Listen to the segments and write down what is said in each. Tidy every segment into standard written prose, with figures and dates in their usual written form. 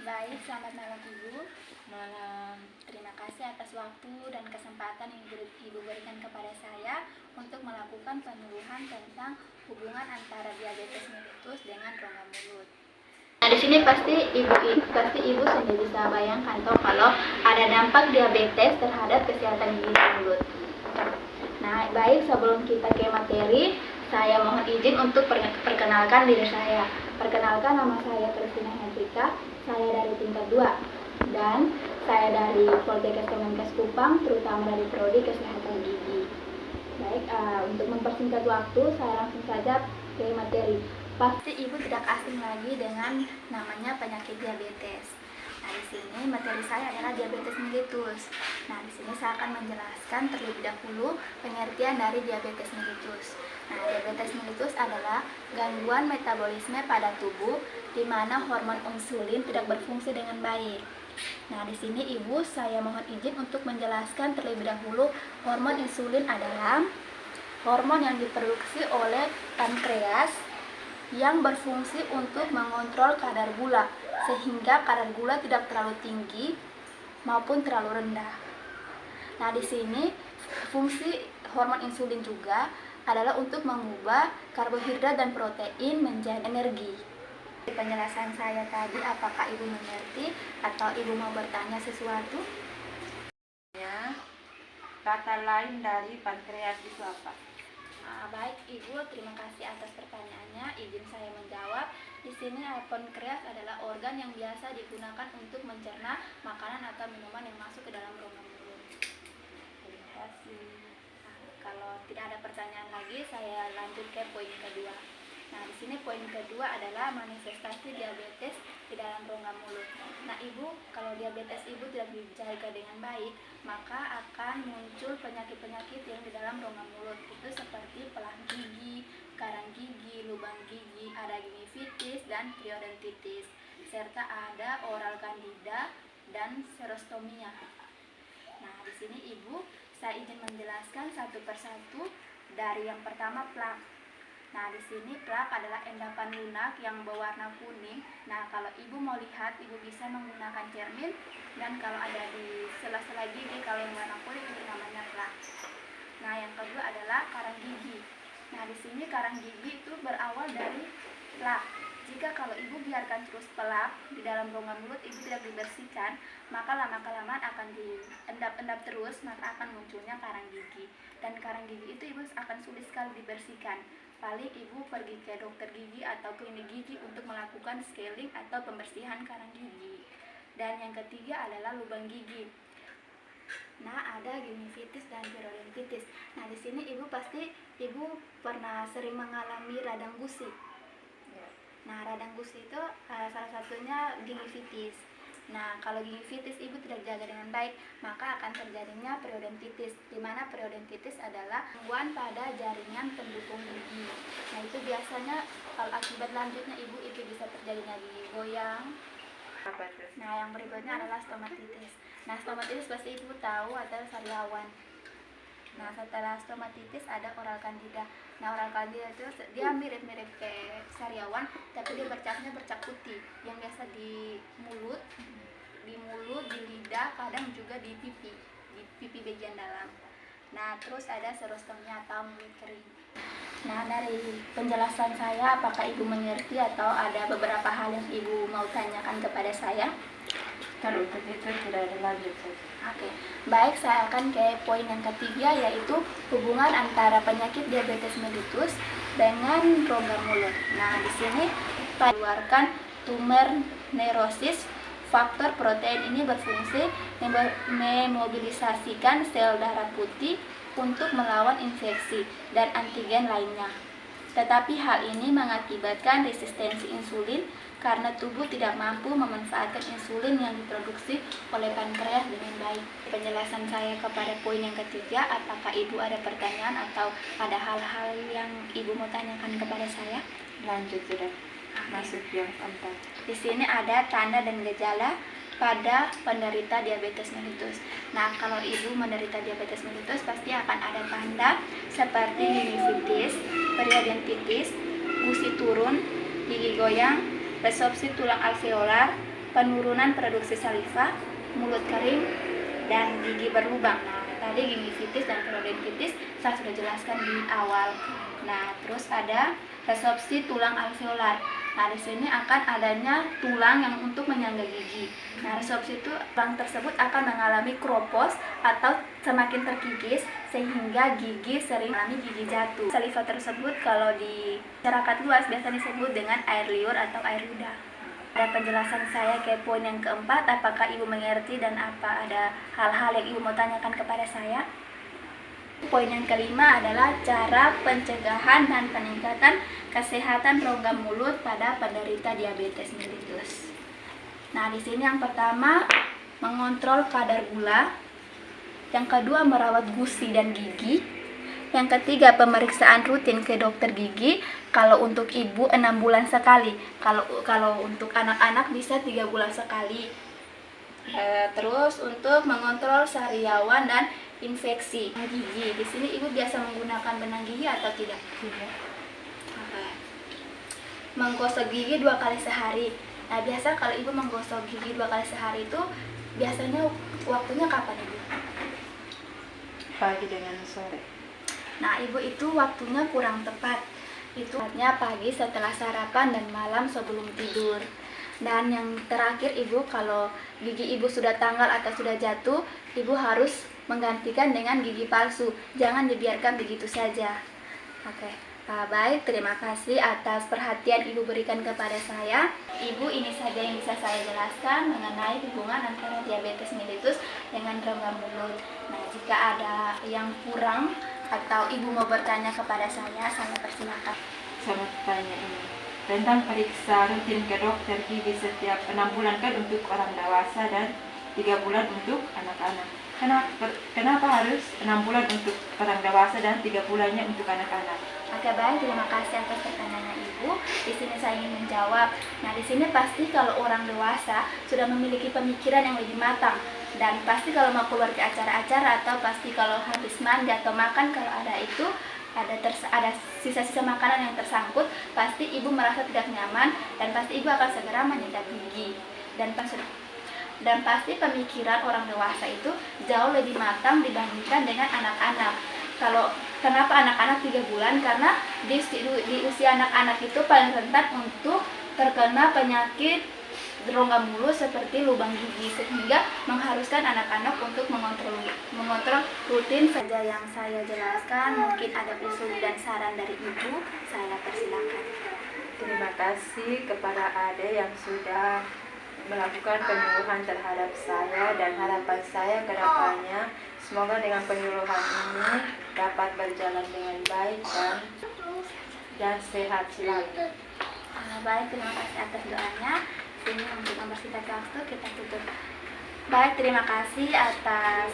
Baik, selamat malam Ibu. Malam. Terima kasih atas waktu dan kesempatan yang Ibu berikan kepada saya untuk melakukan penyuluhan tentang hubungan antara diabetes mellitus dengan rongga mulut. Nah, di sini pasti Ibu sudah bisa bayangkan kalau ada dampak diabetes terhadap kesehatan gigi mulut. Nah, baik, sebelum kita ke materi, saya mohon izin untuk perkenalkan diri saya. Perkenalkan, nama saya Christina Hendrika, saya dari tingkat 2 dan saya dari Poltekkes Kemenkes Kupang, terutama dari Prodi Kesehatan Gigi. Baik, untuk mempersingkat waktu, saya langsung saja ke materi. Pasti Ibu tidak asing lagi dengan namanya penyakit diabetes. Nah, di sini materi saya adalah diabetes mellitus. Nah, di sini saya akan menjelaskan terlebih dahulu pengertian dari diabetes mellitus. Nah, diabetes mellitus adalah gangguan metabolisme pada tubuh di mana hormon insulin tidak berfungsi dengan baik. Nah, di sini Ibu saya mohon izin untuk menjelaskan terlebih dahulu hormon insulin adalah hormon yang diproduksi oleh pankreas yang berfungsi untuk mengontrol kadar gula sehingga kadar gula tidak terlalu tinggi maupun terlalu rendah. Nah, di sini fungsi hormon insulin juga adalah untuk mengubah karbohidrat dan protein menjadi energi. Penjelasan saya tadi, apakah Ibu mengerti atau Ibu mau bertanya sesuatu? Ya, kata lain dari pankreas itu apa? Baik Ibu, terima kasih atas pertanyaannya. Izin saya menjawab. Di sini pankreas adalah organ yang biasa digunakan untuk mencerna makanan atau minuman yang masuk ke dalam rongga mulut. Terima kasih. Kalau tidak ada pertanyaan lagi, saya lanjut ke poin kedua. Nah, di sini poin kedua adalah manifestasi diabetes di dalam rongga mulut. Nah, Ibu, kalau diabetes Ibu tidak dijaga dengan baik, maka akan muncul penyakit-penyakit yang di dalam rongga mulut. Itu seperti pelah gigi, karang gigi, lubang gigi, ada gingivitis dan periodontitis, serta ada oral candida dan serostomia. Nah, di sini Ibu, saya izin menjelaskan satu persatu. Dari yang pertama, plak. Nah, di sini plak adalah endapan lunak yang berwarna kuning. Nah, kalau Ibu mau lihat, Ibu bisa menggunakan cermin, dan kalau ada di sela-sela gigi, kalau yang warna kuning itu namanya plak. Nah, yang kedua adalah karang gigi. Nah, di sini karang gigi itu berawal dari plak. Jika kalau Ibu biarkan terus plak di dalam rongga mulut, Ibu tidak dibersihkan, maka lama-kelamaan akan diendap-endap terus, maka akan munculnya karang gigi. Dan karang gigi itu Ibu akan sulit sekali dibersihkan. Paling Ibu pergi ke dokter gigi atau klinik gigi untuk melakukan scaling atau pembersihan karang gigi. Dan yang ketiga adalah lubang gigi. Nah, ada gingivitis dan periodontitis. Nah, di sini Ibu pernah sering mengalami radang gusi. Nah, radang gusi itu salah satunya gingivitis. Nah, kalau gingivitis Ibu tidak jaga dengan baik, maka akan terjadinya periodontitis, di mana periodontitis adalah gangguan pada jaringan pendukung gigi. Nah, itu biasanya kalau akibat lanjutnya Ibu itu bisa terjadinya gigi goyang. Apa itu? Nah, yang berikutnya adalah stomatitis. Nah, stomatitis pasti Ibu tahu adalah sariawan. Nah, setelah stomatitis ada oral candida. Nah, oral candida itu dia mirip-mirip kayak sariawan, tapi dia bercaknya bercak putih yang biasa di mulut, di lidah, kadang juga di pipi bagian dalam. Nah, terus ada serostomia atau mulut kering. Nah, dari penjelasan saya, apakah Ibu mengerti atau ada beberapa hal yang Ibu mau tanyakan kepada saya? Kalau untuk itu tidak ada lanjut saja. Oke, baik, saya akan ke poin yang ketiga, yaitu hubungan antara penyakit diabetes mellitus dengan rongga mulut. Nah, di sini mengeluarkan tumor neurosis. Faktor protein ini berfungsi memobilisasikan sel darah putih untuk melawan infeksi dan antigen lainnya. Tetapi hal ini mengakibatkan resistensi insulin karena tubuh tidak mampu memanfaatkan insulin yang diproduksi oleh pankreas dengan baik. Penjelasan saya kepada poin yang ketiga, apakah Ibu ada pertanyaan atau ada hal-hal yang Ibu mau tanyakan kepada saya? Lanjut sudah. Masuk yang keempat. Di sini ada tanda dan gejala pada penderita diabetes mellitus. Nah, kalau Ibu menderita diabetes mellitus pasti akan ada tanda seperti gingivitis, periodontitis, gusi turun, gigi goyang, resorpsi tulang alveolar, penurunan produksi saliva, mulut kering, dan gigi berlubang. Nah, tadi gingivitis dan periodontitis saya sudah jelaskan di awal. Nah, terus ada resorpsi tulang alveolar. Nah, di sini akan adanya tulang yang untuk menyangga gigi. Nah, resorpsi itu tulang tersebut akan mengalami kropos atau semakin terkikis sehingga gigi sering mengalami gigi jatuh. Saliva tersebut kalau di masyarakat luas biasa disebut dengan air liur atau air ludah. Ada penjelasan saya ke poin yang keempat, apakah Ibu mengerti dan apa ada hal-hal yang Ibu mau tanyakan kepada saya? Poin yang kelima adalah cara pencegahan dan peningkatan kesehatan rongga mulut pada penderita diabetes mellitus. Nah, di sini yang pertama mengontrol kadar gula, yang kedua merawat gusi dan gigi, yang ketiga pemeriksaan rutin ke dokter gigi. Kalau untuk ibu 6 bulan sekali, kalau untuk anak-anak bisa 3 bulan sekali. Terus untuk mengontrol sariawan dan infeksi gigi, di sini ibu biasa menggunakan benang gigi atau tidak? Tidak. Menggosok gigi 2 kali sehari. Nah, biasa kalau ibu menggosok gigi 2 kali sehari itu biasanya waktunya kapan ibu? Pagi dengan sore. Nah, ibu itu waktunya kurang tepat. Itu tepatnya pagi setelah sarapan dan malam sebelum tidur. Dan yang terakhir ibu, kalau gigi ibu sudah tanggal atau sudah jatuh, ibu harus menggantikan dengan gigi palsu. Jangan dibiarkan begitu saja. Oke. Baik, terima kasih atas perhatian Ibu berikan kepada saya. Ibu, ini saja yang bisa saya jelaskan mengenai hubungan antara diabetes mellitus dengan rongga mulut. Nah, jika ada yang kurang atau Ibu mau bertanya kepada saya persilakan. Saya mau tanya ini tentang periksa rutin ke dokter gigi setiap 6 bulan kan untuk orang dewasa dan 3 bulan untuk anak-anak. Kenapa harus 6 bulan untuk orang dewasa dan 3 bulannya untuk anak-anak? Oke, baik, terima kasih atas pertanyaannya Ibu. Di sini saya ingin menjawab. Nah, di sini pasti kalau orang dewasa sudah memiliki pemikiran yang lebih matang, dan pasti kalau mau keluar ke acara-acara atau pasti kalau habis mandi atau makan, kalau ada itu ada sisa-sisa makanan yang tersangkut, pasti Ibu merasa tidak nyaman dan pasti Ibu akan segera menyikat gigi. Dan pasti pemikiran orang dewasa itu jauh lebih matang dibandingkan dengan anak-anak. Kenapa anak-anak 3 bulan? Karena di usia anak-anak itu paling rentan untuk terkena penyakit rongga mulut seperti lubang gigi, sehingga mengharuskan anak-anak untuk mengontrol rutin saja. Yang saya jelaskan, mungkin ada usul dan saran dari Ibu, saya persilakan. Terima kasih kepada Ade yang sudah melakukan penyuluhan terhadap saya, dan harapan saya ke depannya semoga dengan penyuluhan ini dapat berjalan dengan baik dan sehat selalu. Baik, terima kasih atas doanya. Ini untuk mempersingkat waktu kita tutup. Baik, terima kasih atas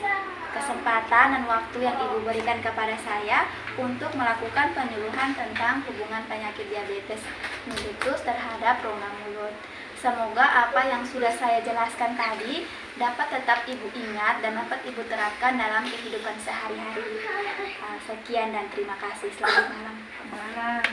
kesempatan dan waktu yang Ibu berikan kepada saya untuk melakukan penyuluhan tentang hubungan penyakit diabetes mellitus terhadap rongga mulut. Semoga apa yang sudah saya jelaskan tadi dapat tetap Ibu ingat dan dapat Ibu terapkan dalam kehidupan sehari-hari. Sekian dan terima kasih. Selamat malam. Malam.